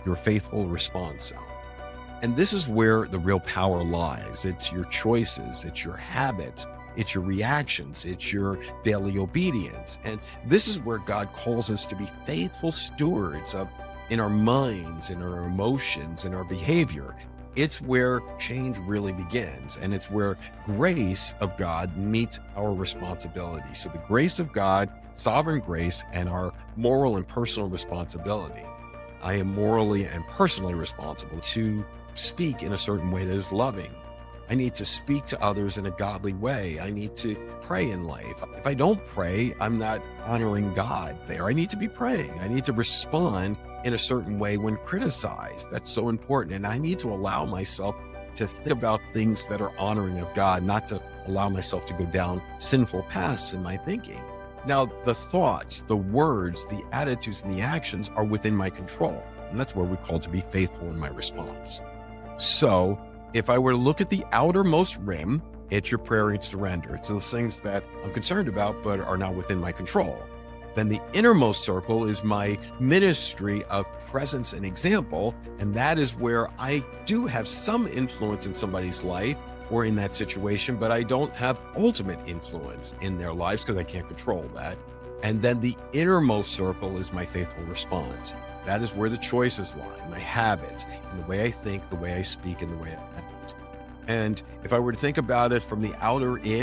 your faithful response zone. And this is where the real power lies. It's your choices, it's your habits, it's your reactions, it's your daily obedience. And this is where God calls us to be faithful stewards of in our minds, in our emotions, in our behavior. It's where change really begins, and it's where grace of God meets our responsibility. So the grace of God, sovereign grace, and our moral and personal responsibility. I am morally and personally responsible to speak in a certain way that is loving. I need to speak to others in a godly way. I need to pray in life. If I don't pray, I'm not honoring God there. I need to be praying. I need to respond in a certain way when criticized. That's so important. And I need to allow myself to think about things that are honoring of God, not to allow myself to go down sinful paths in my thinking. Now, the thoughts, the words, the attitudes, and the actions are within my control. And that's where we're called to be faithful in my response. So if I were to look at the outermost rim, it's your prayer and surrender. It's those things that I'm concerned about, but are not within my control. Then the innermost circle is my ministry of presence and example. And that is where I do have some influence in somebody's life or in that situation, but I don't have ultimate influence in their lives because I can't control that. And then the innermost circle is my faithful response. That is where the choices lie, my habits, and the way I think, the way I speak, and the way I act. And if I were to think about it from the outer in,